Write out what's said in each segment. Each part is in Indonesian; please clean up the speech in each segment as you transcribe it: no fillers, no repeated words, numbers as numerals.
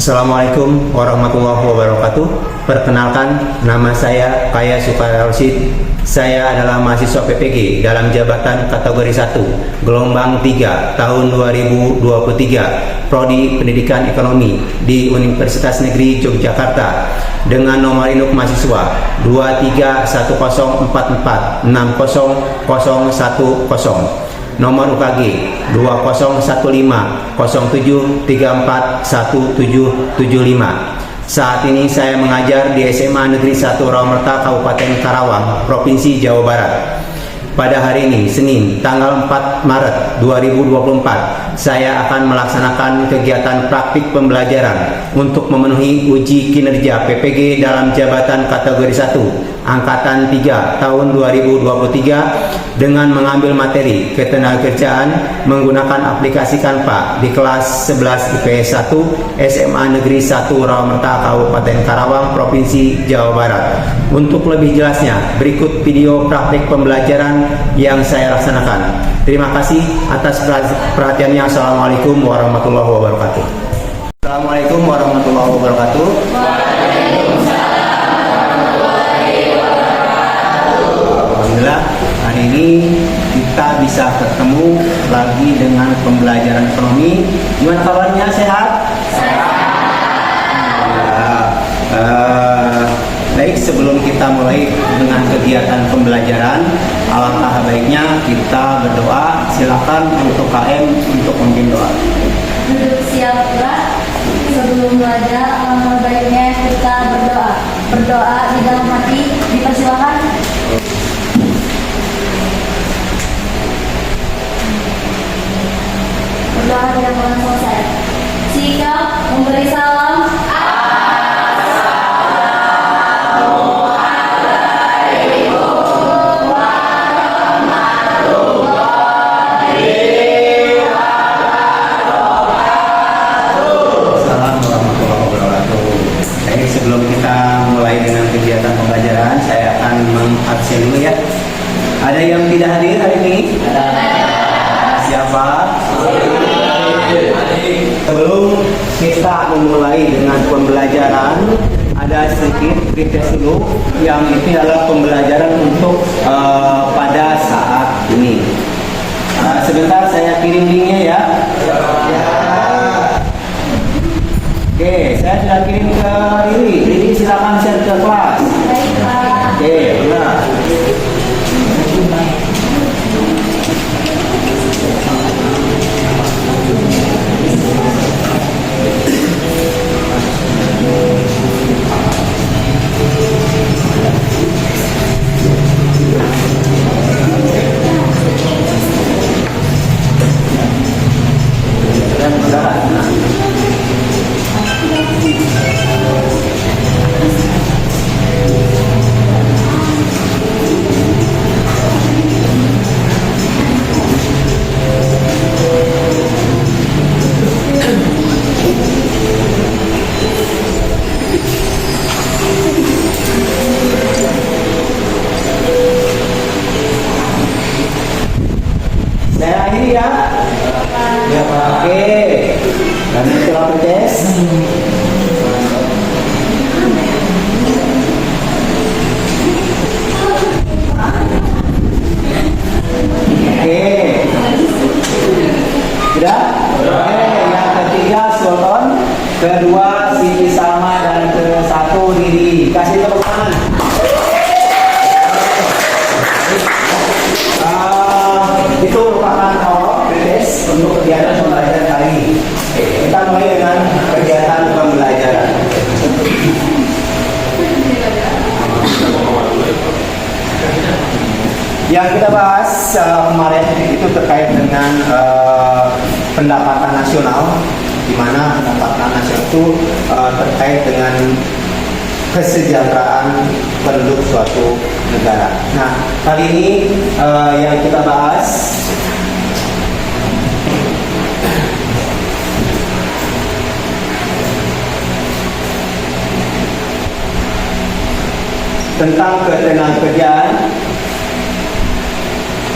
Assalamualaikum warahmatullahi wabarakatuh. Perkenalkan, nama saya Kaya Sukara Rosid. Saya adalah mahasiswa PPG dalam jabatan kategori 1, gelombang 3, tahun 2023, Prodi Pendidikan Ekonomi di Universitas Negeri Yogyakarta dengan nomor induk mahasiswa 231044600110. Nomor UKG 201507341775. Saat ini saya mengajar di SMA Negeri 1 Rawamerta, Kabupaten Karawang, Provinsi Jawa Barat. Pada hari ini, Senin, tanggal 4 Maret 2024, saya akan melaksanakan kegiatan praktik pembelajaran untuk memenuhi uji kinerja PPG dalam jabatan kategori 1, Angkatan 3, tahun 2023 dengan mengambil materi ketenagakerjaan menggunakan aplikasi Canva di kelas 11 IPS 1 SMA Negeri 1 Rawamerta, Kabupaten Karawang, Provinsi Jawa Barat. Untuk lebih jelasnya, berikut video praktik pembelajaran yang saya laksanakan. Terima kasih atas perhatiannya. Assalamualaikum warahmatullahi wabarakatuh. Assalamualaikum warahmatullahi wabarakatuh. Alhamdulillah, hari ini kita bisa ketemu lagi dengan pembelajaran ekonomi. Gimana kabarnya? Sehat? Baik, sebelum kita mulai dengan kegiatan pembelajaran, alangkah baiknya kita berdoa. Silakan untuk KM untuk memimpin doa. Duduk siap gerak. Sebelum belajar, alangkah baiknya kita berdoa. Berdoa di dalam hati, dipersilakan. Berdoa tidak pernah selesai. Sikap memberi salam. Sebelum kita mulai dengan kegiatan pembelajaran, saya akan mengabsen dulu ya. Ada yang tidak hadir hari ini? Siapa? Sebelum kita memulai dengan pembelajaran, ada sedikit retest dulu. Yang ini adalah pembelajaran untuk pada saat ini. Sebentar saya kirim linknya ya. Oke, saya sudah kirim ke Riri. Riri silakan share ke kelas. Oke, benar. Dan mudah-mudahan. Saya akhiri ya. Ya, oke. Dan setelah tes. Oke. Sudah? Oke, yang ketiga Sultan, kedua Siti Salma, dan ke satu Riri. Kasih tepuk tangan. Itu merupakan awal tes untuk kegiatan pembelajaran kali ini. Kita mulai dengan kegiatan pembelajaran. Yang kita bahas kemarin itu terkait dengan pendapatan nasional, di mana pendapatan nasional itu terkait dengan kesejahteraan penduduk suatu negara. Nah, kali ini yang kita bahas tentang ketenagakerjaan,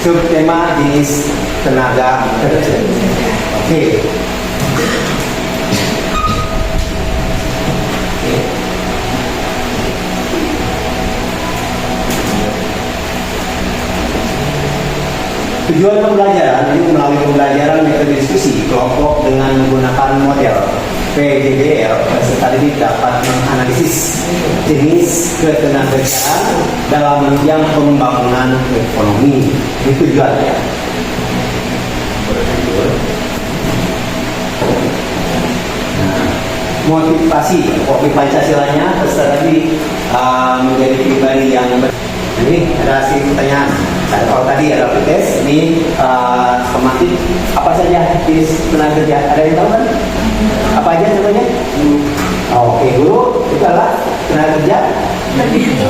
subtema jenis tenaga kerja. Oke. Tujuan pembelajaran ini melalui pembelajaran metode diskusi kelompok dengan menggunakan model PJBL. Peserta didik dapat menganalisis jenis ketenagakerjaan dalam menunjang pembangunan ekonomi. Itu tujuannya. Motivasi kopi Pancasilanya peserta didik menjadi pribadi yang ini ada sih pertanyaan. Kalau tadi ada tes, ini pematik apa saja jenis tenaga kerja? Ada yang tahu kan? Apa aja namanya? Oke, guru itu adalah tenaga kerja.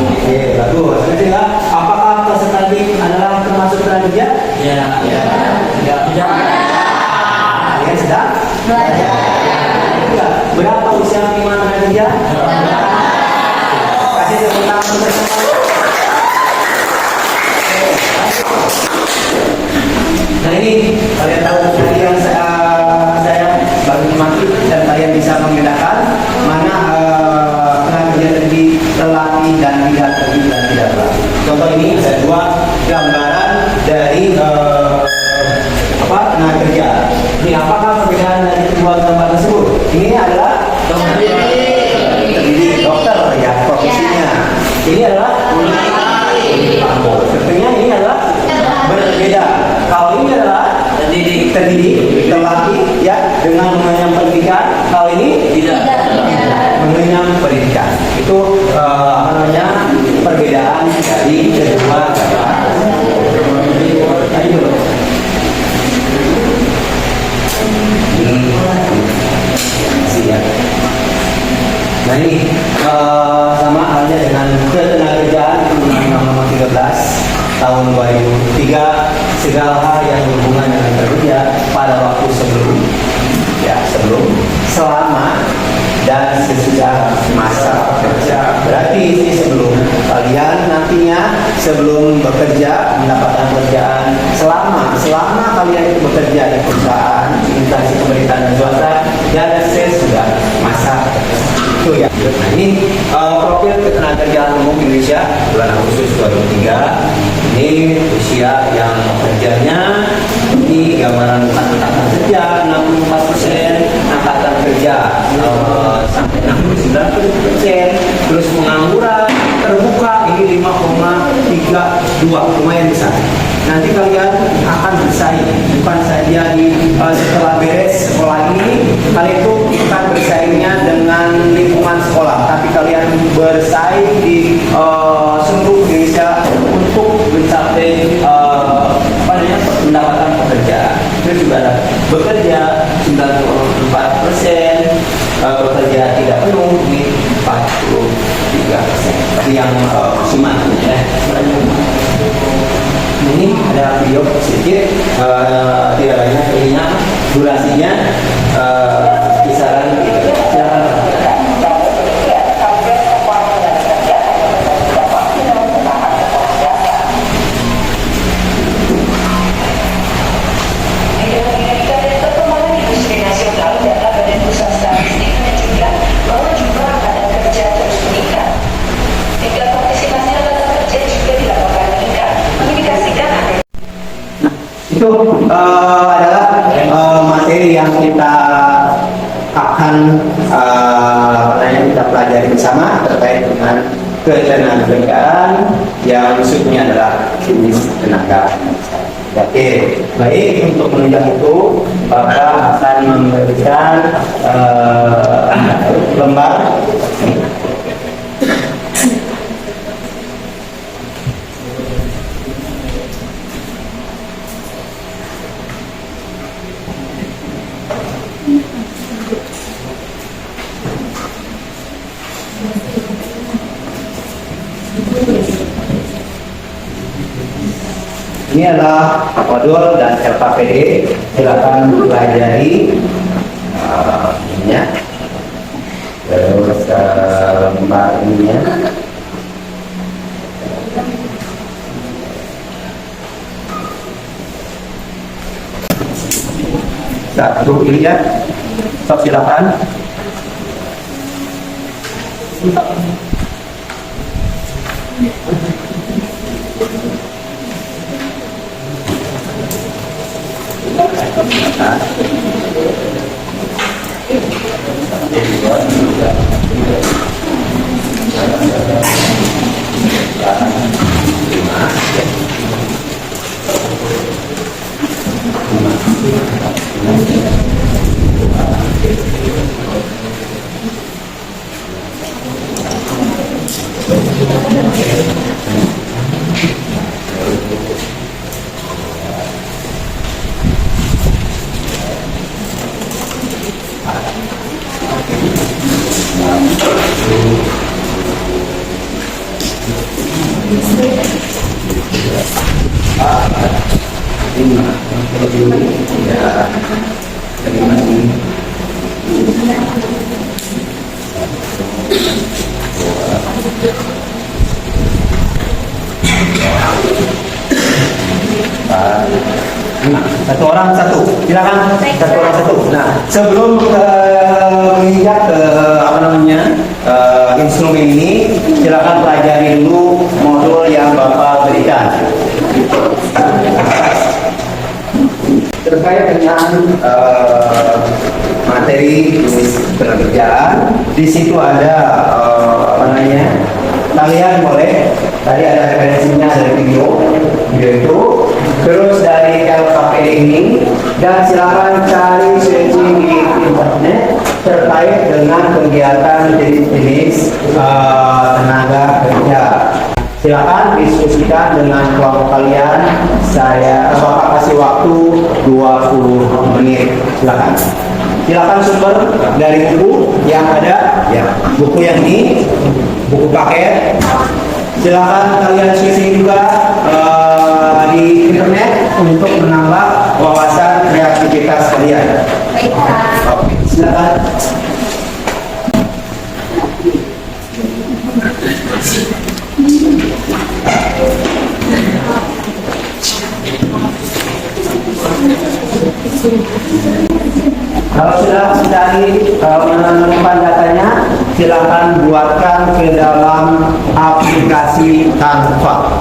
Oke, bagus. Ketiga, apakah peserta didik adalah termasuk tenaga kerja? Ya. Tidak. Kalian sedang belajar. Berapa usia minimal tenaga kerja? Kasih tepuk tangan bersama. Nah ini kalian tahu tadi yang saya bagi mati dan kalian bisa membedakan mana tenaga kerja terlebih terlatih dan tidak terlatih dan tidak terlatih. Contoh ini ada dua gambaran dari tenaga kerja. Ini apakah perbedaan dari kedua gambar tersebut? Ini adalah terdidik dokter ya profesinya. Ini adalah sepertinya ini adalah berbeda. Kalau ini adalah terdidik, terlatih ya dengan mengenyam pendidikan. Kalau ini tidak mengenyam pendidikan. Itu perbedaan dari kedua gambar. Nah ini sama halnya dengan ketenagakerjaan Undang-Undang Nomor 13 Tahun 2003, segala hal yang berhubungan dengan kerja pada waktu sebelum, selama dan sesudah masa kerja. Berarti ini sebelum kalian nantinya sebelum bekerja mendapatkan pekerjaan, selama kalian itu bekerja di perusahaan, instansi pemerintahan dan swasta, dan sesudah masa itu ya. Nah ini profil ketenagakerjaan umum Indonesia bulan Agustus 2003. Ini usia yang bekerjanya, ini gambaran angkatan kerja 64%, angkatan kerja sampai 69%, terus pengangguran terbuka ini 5,32, lumayan besar. Nanti kalian akan bersaing, bukan saja di setelah beres sekolah ini, kalian itu bukan bersaingnya dengan lingkungan sekolah, tapi kalian bersaing di seluruh Indonesia untuk mencapai pendapatan pekerjaan. Terus juga ada bekerja 94%, bekerja tidak penuh di 43%. Tapi yang maksimal ya. Ini ada video sedikit, tidak banyak ininya, durasinya kisaran gitu. Silakan. Itu adalah materi yang kita akan kita pelajari bersama terkait dengan ketenagakerjaan yang maksudnya adalah jenis tenaga. Oke, baik, untuk menunjang itu Bapak akan memberikan lembar ini adalah modul dan LKPD. Silakan pelajari ininya, terus lembar ininya. Satu ini ya, silakan. Nah, satu orang satu, silakan satu orang satu. Nah, sebelum menginjak ke instrumen ini, silakan pelajari dulu modul yang Bapak berikan. Terkait dengan materi pekerjaan, di situ ada kalian boleh tadi ada referensinya dari video itu, terus dari LKPD ini, dan silakan cari searching di internet terkait dengan kegiatan jenis-jenis tenaga kerja. Silakan diskusikan dengan kelompok kalian. Bapak kasih waktu 20 menit. Silakan. Silakan sumber dari buku yang ada, ya, buku yang ini, buku paket. Silakan kalian searching juga di internet untuk menambah wawasan kreativitas kalian. Oke, silakan. Kalau sudah menemukan datanya, silakan buatkan ke dalam aplikasi Canva.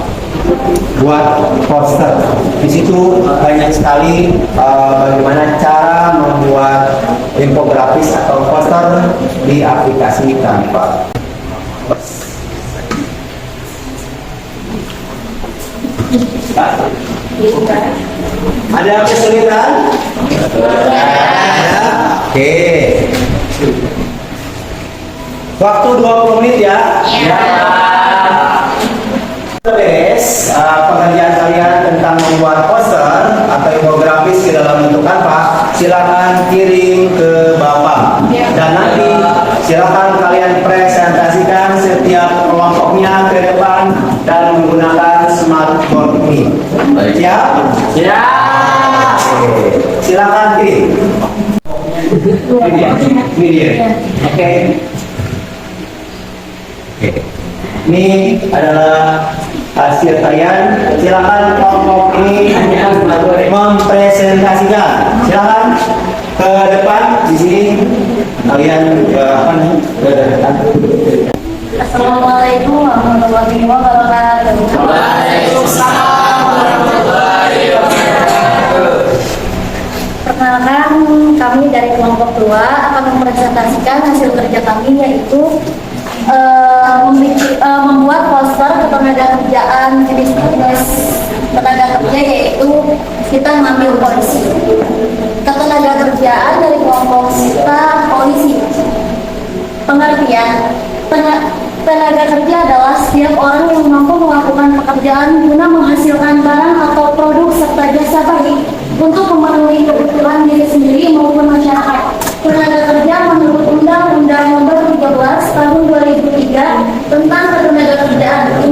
Buat poster. Di situ banyak sekali bagaimana cara membuat infografis atau poster di aplikasi Canva. Ada kesulitan? Ada. Oke. Waktu 20 menit ya. Beres pekerjaan kalian tentang membuat poster atau infografis ke dalam bentuk Canva, silakan kirim ke Bapak. Dan nanti silakan kalian presentasikan setiap kelompoknya ke depan dan menggunakan smartboard ini. Siap? Siap. Silakan kirim. Ini dia. Oke. Ini adalah hasil kalian. Silakan kelompok ini mempresentasikan. Silakan ke depan di sini. Kalian ke depan. Assalamualaikum warahmatullahi wabarakatuh. Waalaikumsalam warahmatullahi wabarakatuh. Perkenalkan, kami dari kelompok 2 akan mempresentasikan hasil kerja kami, yaitu membuat poster ketenagakerjaan jenis tenaga kerja, yaitu kita mengambil polisi. Ketenagakerjaan dari kelompok kita polisi. Pengertian tenaga kerja adalah setiap orang yang mampu melakukan pekerjaan guna menghasilkan barang atau produk serta jasa baik untuk memenuhi kebutuhan diri sendiri maupun masyarakat. Tenaga kerja menurut Undang-Undang Nomor 13 Tahun 2003 tentang ketenagakerjaan.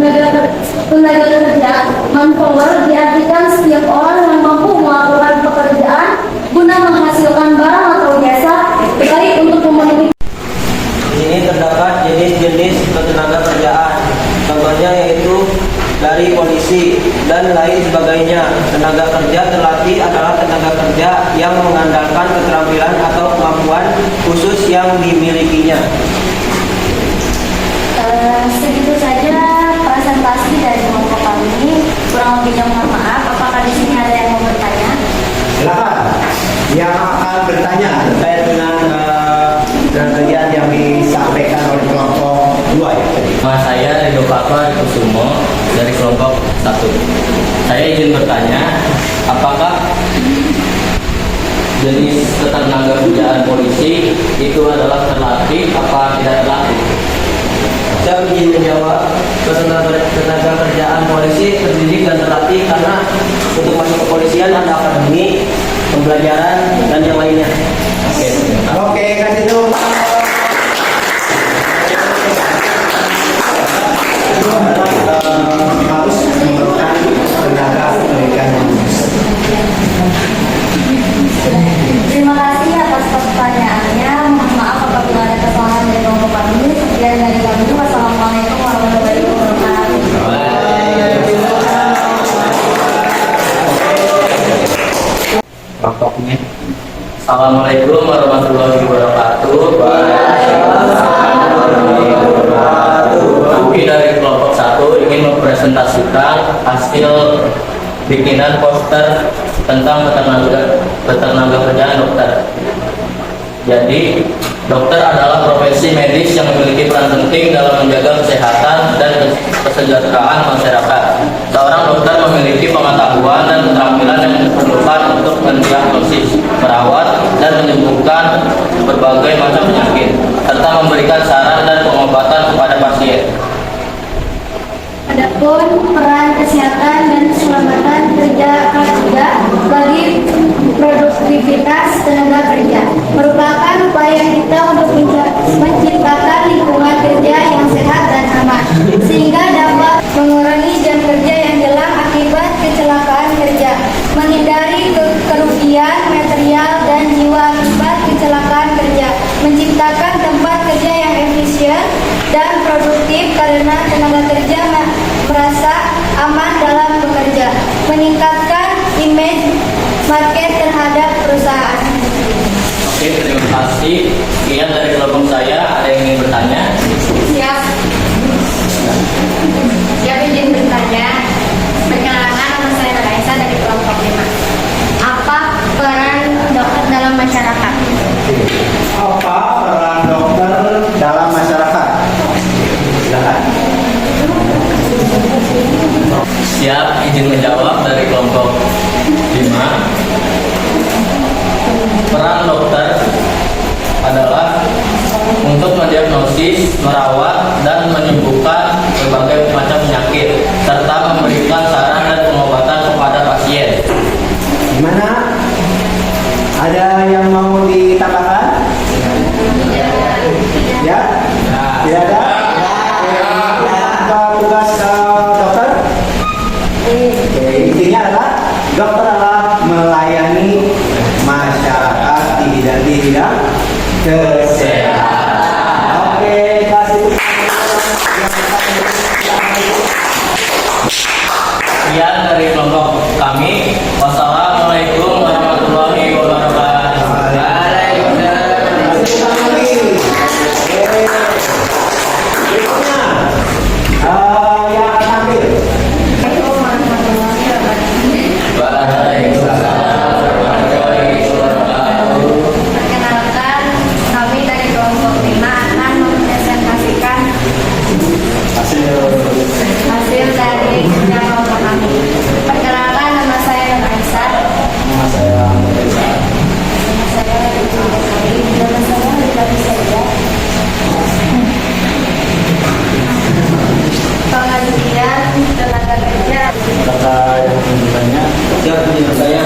Tenaga kerja manpower diartikan setiap orang yang mampu melakukan pekerjaan guna menghasilkan barang atau jasa baik untuk memenuhi. Ini terdapat jenis-jenis ketenaga kerjaan. Contohnya yaitu dari polisi dan lain sebagainya. Tenaga kerja terlatih adalah tenaga kerja yang mengandalkan keterampilan atau kemampuan khusus yang dimilikinya. Segitu saja presentasi dari kelompok kami. Kurang lebihnya mohon maaf. Apakah di sini ada yang mau bertanya? Silakan. yang akan bertanya terkait dengan kegiatan yang disampaikan oleh kelompok 2 ya tadi. Nama saya Rido Papa Kusumo dari kelompok 1. Saya izin bertanya, apakah jenis ketenaga kerjaan polisi itu adalah terlatih apa tidak terlatih? Saya ingin menjawab, tenaga kerjaan polisi terdidik dan terlatih karena untuk masuk kepolisian ada akademi, pembelajaran, dan yang lainnya. Oke, kasih dulu. Itu adalah harus memerlukan tenaga pendidikan yang khusus. Terima kasih atas pertanyaannya. Mohon maaf apabila ada kesalahan dari kelompok kami. Sekian dari kami. Wassalamualaikum warahmatullahi wabarakatuh. Kelompoknya. Assalamualaikum warahmatullahi wabarakatuh. Kami dari kelompok 1 ingin mempresentasikan hasil bikinan poster tentang ketenaga kerjaan dokter. Jadi, dokter adalah profesi medis yang memiliki peran penting dalam menjaga kesehatan dan kesejahteraan masyarakat. Seorang dokter memiliki pengetahuan dan keterampilan yang diperlukan untuk mendiagnosis, merawat, dan menyembuhkan berbagai macam penyakit, serta memberikan saran dan pengobatan kepada pasien. Adapun peran kesehatan dan keselamatan kerja bagi produktivitas tenaga kerja merupakan upaya kita untuk menciptakan lingkungan kerja yang sehat dan aman sehingga dapat mengurangi jam kerja yang hilang akibat kecelakaan kerja, menghindari kerugian material dan jiwa akibat kecelakaan kerja, menciptakan tempat kerja yang efisien dan produktif karena tenaga kerja merasa aman dalam bekerja, meningkatkan image market terhadap perusahaan. Oke, terima kasih. Sekian dari kelompok saya. Ada yang ingin bertanya? Siap. Siap izin bertanya. Perkenalkan, nama saya Raisa dari kelompok 5. Apa peran dokter dalam masyarakat? Apa peran dokter dalam masyarakat? Silakan. Siap, izin menjawab dari kelompok 5. Peran dokter adalah untuk mendiagnosis, merawat, dan menyembuhkan berbagai macam penyakit, serta memberikan saran dan pengobatan kepada pasien. Gimana? Ada yang mau ditambahkan? Ya? Tidak ada? Apa tugas dokter? Oke, intinya adalah dokter adalah melayani masyarakat di bidang kesehatan. Oke, kasih Sekian dari kelompok kami. Wassalamualaikum warahmatullahi wabarakatuh. Yang akan tampil. Perkenalkan, kami dari kelompok 5 akan mempresentasikan hasil dari kerja kelompok kami. Perkenalkan, nama saya Nur Aisyah. Nama saya Ibu Bekali. Nama saya Rita Saja. Pengajian tenaga kerja. Siap izin bertanya.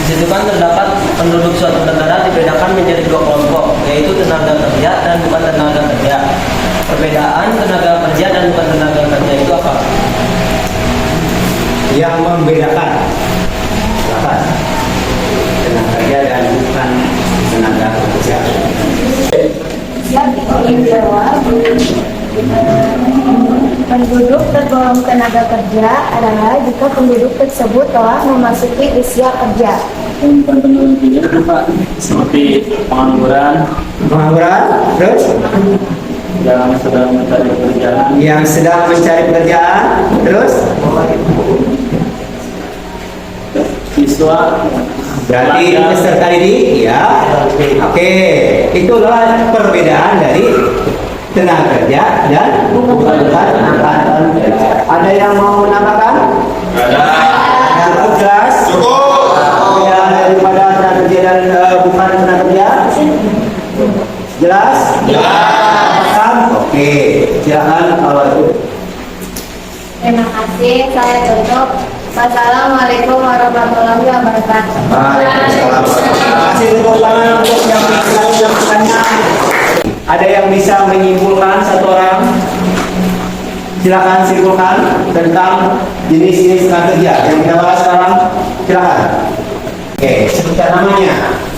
Di situ kan terdapat penduduk suatu negara dibedakan menjadi 2 kelompok, yaitu tenaga kerja dan bukan tenaga kerja. Perbedaan tenaga kerja dan bukan tenaga kerja itu apa? Yang membedakan silakan tenaga kerja dan bukan tenaga kerja. Siap ingin jawab. Penduduk tergolong tenaga kerja adalah jika penduduk tersebut telah memasuki usia kerja. Penelitiannya Pak, seperti pengangguran Terus yang sedang mencari pekerjaan, yang sedang mencari pekerjaan, terus siswa Berarti peserta didik, ya. Oke, itulah perbedaan dari tenaga kerja dan bukan angkatan kerja. Ada yang mau menambahkan? Ada. Jelas? Cukup. Perbedaan daripada tenaga kerja dan bukan tenaga kerja? Jelas? Jelas. Oke, silakan awal itu. Terima kasih, saya tutup. Wassalamualaikum warahmatullahi wabarakatuh. Waalaikumsalam. Terima kasih tepuk tangan untuk yang menyampaikannya. Ada yang bisa menyimpulkan satu orang? Silakan simpulkan tentang jenis-jenis tenaga kerja yang kita bahas sekarang. Silakan. Oke, sebutkan namanya.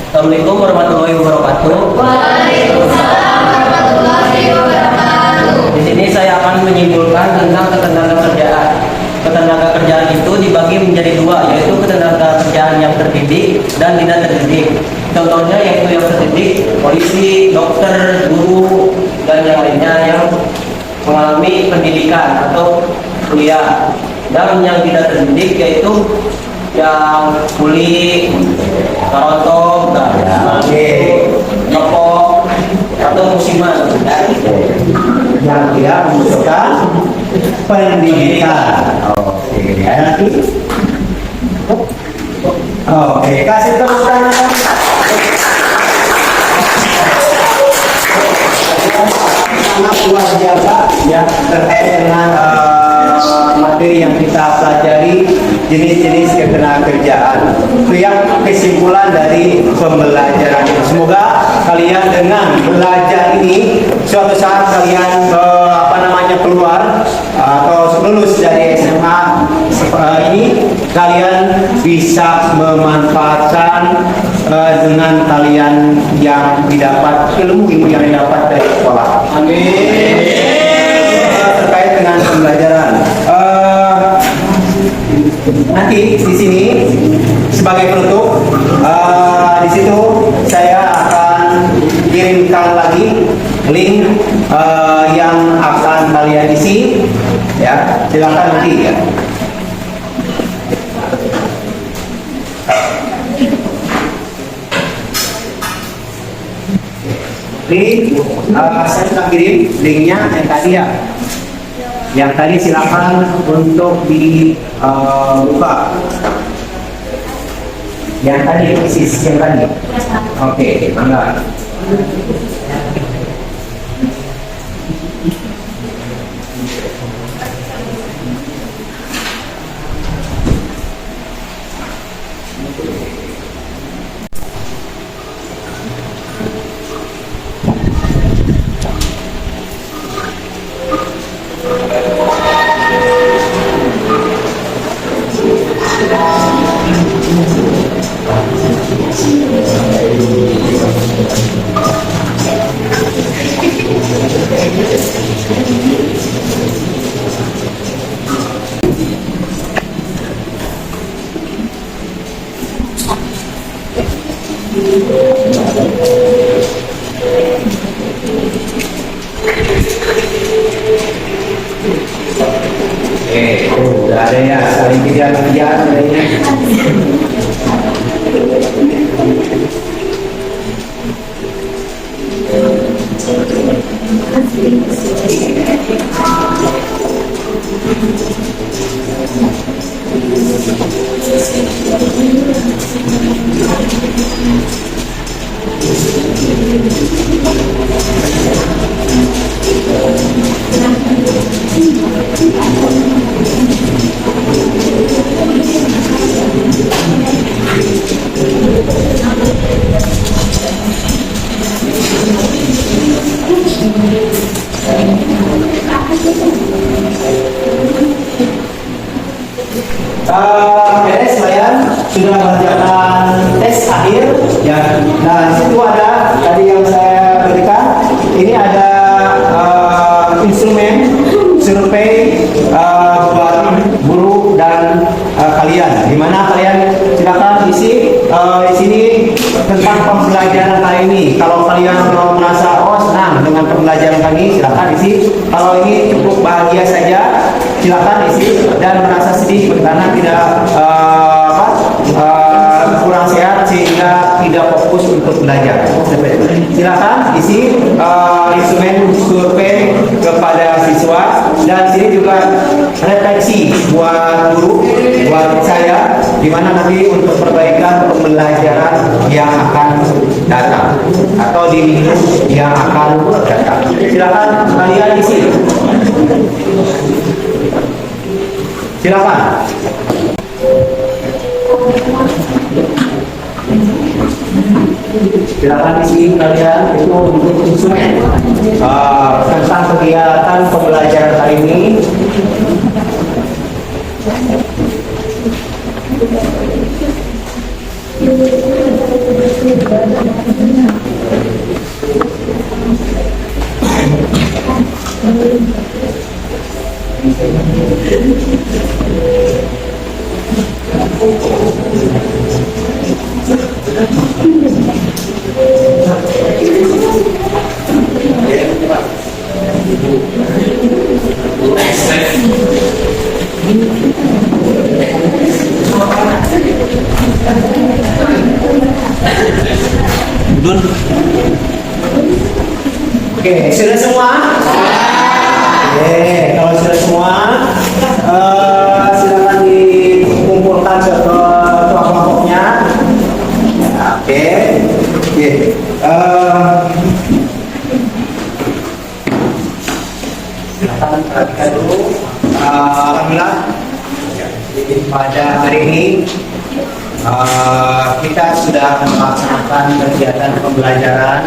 Assalamualaikum warahmatullahi wabarakatuh. Waalaikumsalam warahmatullahi wabarakatuh. Di sini saya akan menyimpulkan tentang ketenaga kerjaan. Ketenaga kerjaan itu dibagi menjadi dua, yaitu ketenaga kerjaan yang terdidik dan tidak terdidik. Contohnya yaitu yang terdidik, polisi, dokter, guru, dan yang lainnya yang mengalami pendidikan atau kuliah. Dan yang tidak terdidik yaitu yang kuli, karotok, ngepok, atau musiman. Yang tidak membutuhkan pendidikan. Oke, nanti. Oke, kasih tepuk tangan. Sangat luar biasa ya terkait dengan materi yang kita pelajari, jenis-jenis ketenagakerjaan. Itu yang kesimpulan dari pembelajaran ini. Semoga kalian dengan belajar ini suatu saat kalian keluar atau lulus dari SMA ini kalian bisa memanfaatkan dengan kalian yang didapat ilmu yang didapat dari sekolah. Amin. Terkait dengan pembelajaran. Nanti di sini sebagai penutup, di situ saya akan kirimkan lagi link yang akan kalian isi, ya. Silakan nanti ya. Link saya sudah kirim linknya yang tadi ya. Yang tadi silakan untuk dibuka. Yang tadi isi yang tadi. Oke, mangga. Udah ada ya, saling kerjaan adanya. Beres kalian sudah mengerjakan tes akhir ya. Nah, di situ ada tadi yang saya berikan. Ini ada instrumen survei buat guru dan kalian. Di mana kalian silakan isi di sini tentang pembelajaran kali ini. Kalau kalian merasa senang dengan pembelajaran kali ini, silakan isi. Kalau ini cukup bahagia saja, silakan isi. Dan merasa sedih karena tidak kurang sehat, tidak fokus untuk belajar. Silakan isi instrumen survei kepada siswa, dan sini juga refleksi buat guru, buat saya, di mana nanti untuk perbaikan pembelajaran yang akan datang atau di minggu yang akan datang. Silakan kalian isi. Silakan. Silakan isi kalian itu untuk instrumen tentang kegiatan pembelajaran hari ini. Oke, sudah semua? Oke, kalau sudah semua, silakan dikumpulkan ke kelompok-kelompoknya. Oke, oke. Silakan perhatikan dulu. Alhamdulillah, pada hari ini kita sudah melaksanakan kegiatan pembelajaran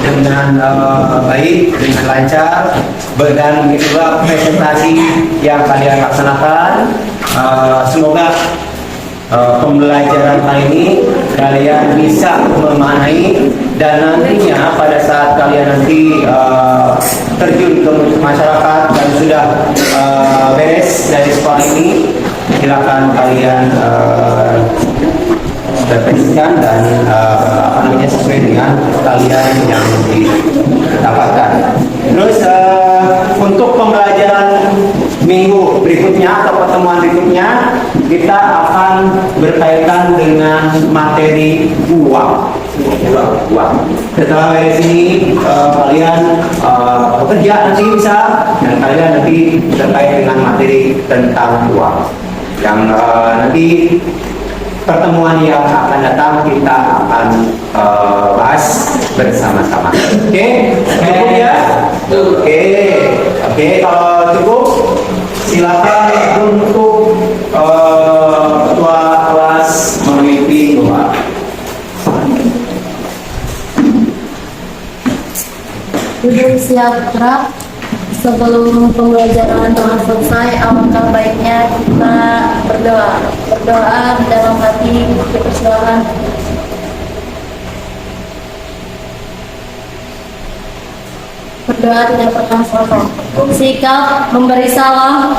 dengan baik, dengan lancar, dan juga presentasi yang kalian laksanakan. Semoga pembelajaran kali ini kalian bisa memaknai, dan nantinya pada saat kalian nanti terjun ke masyarakat dan sudah beres dari sekolah ini, silakan kalian refleksikan dan sesuai dengan kalian yang didapatkan. Terus untuk pembelajaran minggu berikutnya atau pertemuan berikutnya, kita akan berkaitan dengan materi uang. Setelah dari sini kalian bekerja nanti bisa, dan kalian nanti terkait dengan materi tentang uang yang nanti pertemuan yang akan datang kita akan bahas bersama-sama. Oke, cukup ya? Oke, kalau cukup silakan untuk ketua kelas memimpin doa. Duduk siap gerak. Sebelum pembelajaran telah selesai, alangkah baiknya kita berdoa dalam hati. Persilakan. Berdoa tidak pernah salah. Sikap memberi salam.